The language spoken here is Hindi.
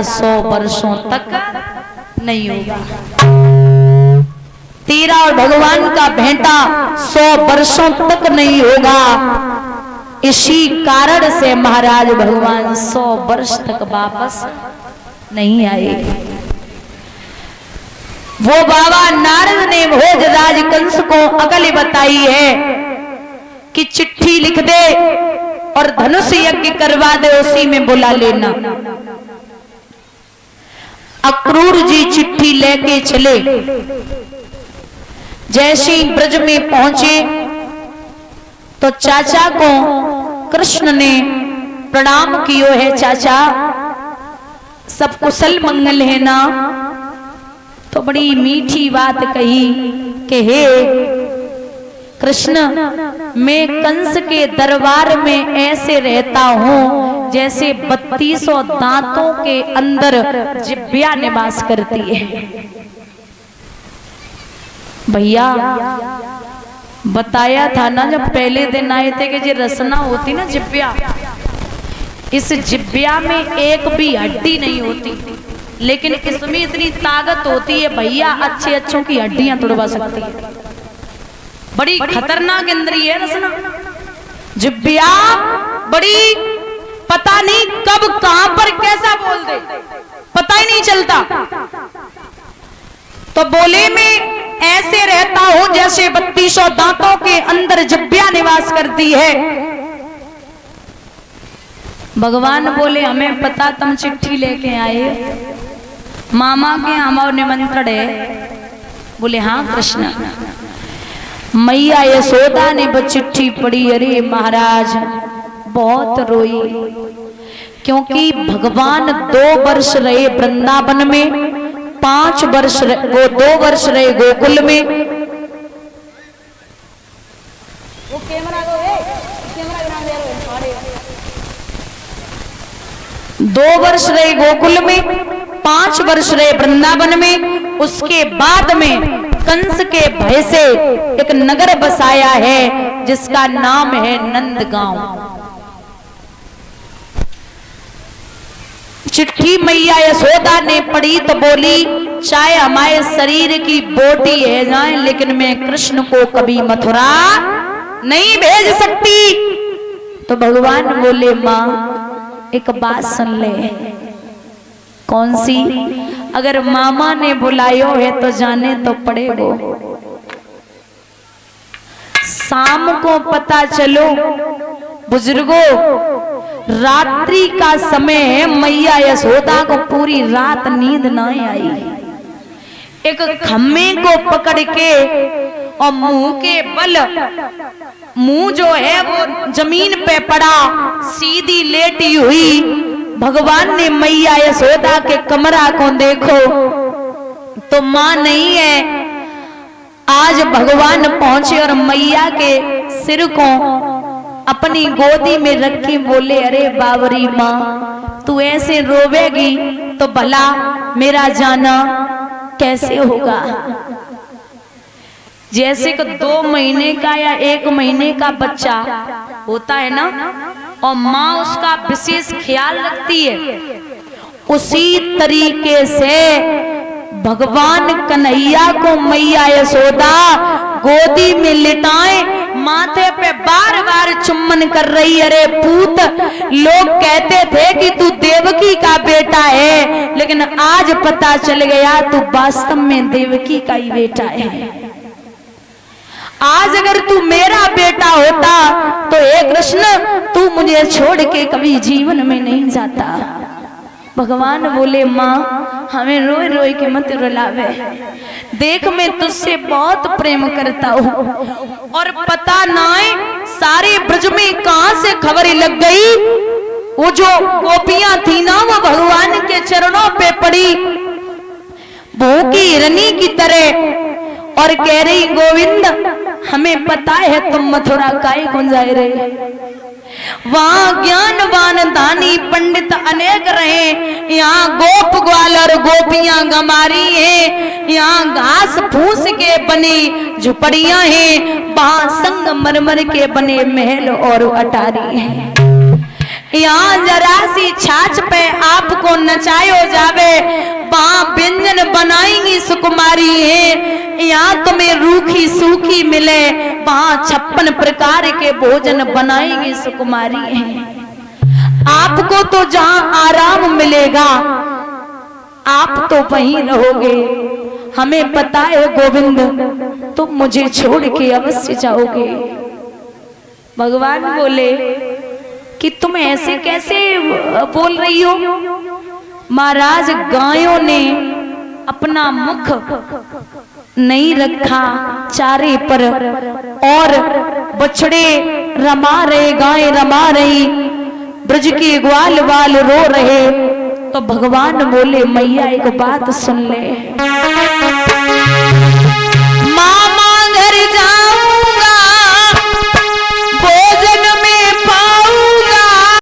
100 वर्षों तक नहीं होगा। तेरा और भगवान का भेंटा 100 वर्षों तक नहीं होगा। इसी कारण से महाराज भगवान 100 वर्ष तक वापस नहीं आए। वो बाबा नारद ने भोजराज कंस को अकल बताई है कि चिट्ठी लिख दे और धनुष यज्ञ करवा दे, उसी में बुला लेना। अक्रूर जी चिट्ठी लेके चले। जैसे ही ब्रज में पहुंचे तो चाचा को कृष्ण ने प्रणाम कियो है। चाचा सब कुशल मंगल है ना? तो बड़ी मीठी बात कही कि हे कृष्ण, मैं कंस के दरबार में ऐसे रहता हूं जैसे 3200 दांतों के अंदर जिब्या निवास करती है। भैया बताया था ना जब पहले दिन आए थे कि ये रसना होती ना जिब्या, इस जिब्या में एक भी हड्डी नहीं होती, लेकिन इसमें इतनी ताकत होती है भैया, अच्छे अच्छों की हड्डियां तोड़वा सकती है। बड़ी खतरनाक इंद्रिय है रसना। जिब्या बड़ी, पता नहीं कब कहां पर कैसा बोल दे, पता ही नहीं चलता। तो बोले मैं ऐसे रहता हूं जैसे 3200 दांतों के अंदर जिब्या निवास करती है। भगवान बोले हमें पता, तुम चिट्ठी लेके आए, मामा के हमारे निमंत्रण है। बोले हाँ कृष्ण। मैया यशोदा ने वो चिट्ठी पढ़ी। अरे महाराज बहुत रोई, क्योंकि भगवान 2 वर्ष रहे वृंदावन में, 5 वर्ष वो 2 वर्ष रहे गोकुल में। वो कैमरा को है, कैमरा के नाम दे रहे हो। 2 वर्ष रहे गोकुल में, 5 वर्ष रहे वृंदावन में। उसके बाद में कंस के भय से एक नगर बसाया है जिसका नाम है नंदगांव। चिट्ठी मैया यशोदा ने पढ़ी तो बोली चाहे हमारे शरीर की बोटी है जाए, लेकिन मैं कृष्ण को कभी मथुरा नहीं भेज सकती। तो भगवान बोले मां एक बात सुन ले। कौन सी? अगर मामा ने बुलायो है तो जाने तो पड़ेगो। शाम को पता चलो बुजुर्गों, रात्रि का समय है, मैया यशोदा को पूरी रात नींद ना आई। एक खम्मे को पकड़ के और मुंह के बल, मुंह जो है वो जमीन पे पड़ा, सीधी लेटी हुई। भगवान ने मैया यशोदा के कमरा को देखो तो मां नहीं है। आज भगवान पहुंचे और मैया के सिर को अपनी गोदी में रखी। बोले अरे बावरी मां, तू ऐसे रोवेगी तो भला मेरा जाना कैसे होगा? जैसे कि 2 महीने का या 1 महीने का बच्चा होता है ना, और माँ उसका विशेष ख्याल रखती है, उसी तरीके से भगवान कन्हैया को मैया यशोदा गोदी में लिटाए, माथे पे बार बार चुम्बन कर रही। अरे पूत, लोग कहते थे कि तू देवकी का बेटा है, लेकिन आज पता चल गया तू वास्तव में देवकी का ही बेटा है। आज अगर तू मेरा बेटा होता तो हे कृष्ण, तू मुझे छोड़ के कभी जीवन में नहीं जाता। भगवान बोले मां हमें रोए रोए के मत रुलावे, देख मैं तुझसे बहुत प्रेम करता हूँ। और पता ना है सारे ब्रज में कहां से खबर लग गई। वो जो गोपियां थी ना, वो भगवान के चरणों पे पड़ी भूखी हिरनी की तरह, और कह रही गोविंद हमें पता है तुम मथुरा काहे को जा रहे। वहां ज्ञानवान दानी पंडित अनेक रहे, यहाँ गोप ग्वालर गोपियां गमारी है, यहाँ घास फूस के बने झुपड़ियां हैं, वहां संगमरमर के बने महल और अटारी हैं। यहाँ जरा सी छाछ पे आपको नचायो जावे, वहां व्यंजन बनाएंगी सुकुमारी है। यहाँ तुम्हें रूखी सूखी मिले, वहां 56 प्रकार के भोजन बनाएंगी सुकुमारी है। आपको तो जहां आराम मिलेगा आप तो वहीं रहोगे, हमें पता है गोविंद तुम मुझे छोड़ के अवश्य जाओगे। भगवान बोले कि तुम ऐसे कैसे बोल रही हो? महाराज, गायों ने अपना मुख नहीं रखा चारे पर और बछड़े रमा रहे, गायें रमा रही, ब्रज के ग्वाल वाल रो रहे। तो भगवान बोले मैया एक बात सुन ले,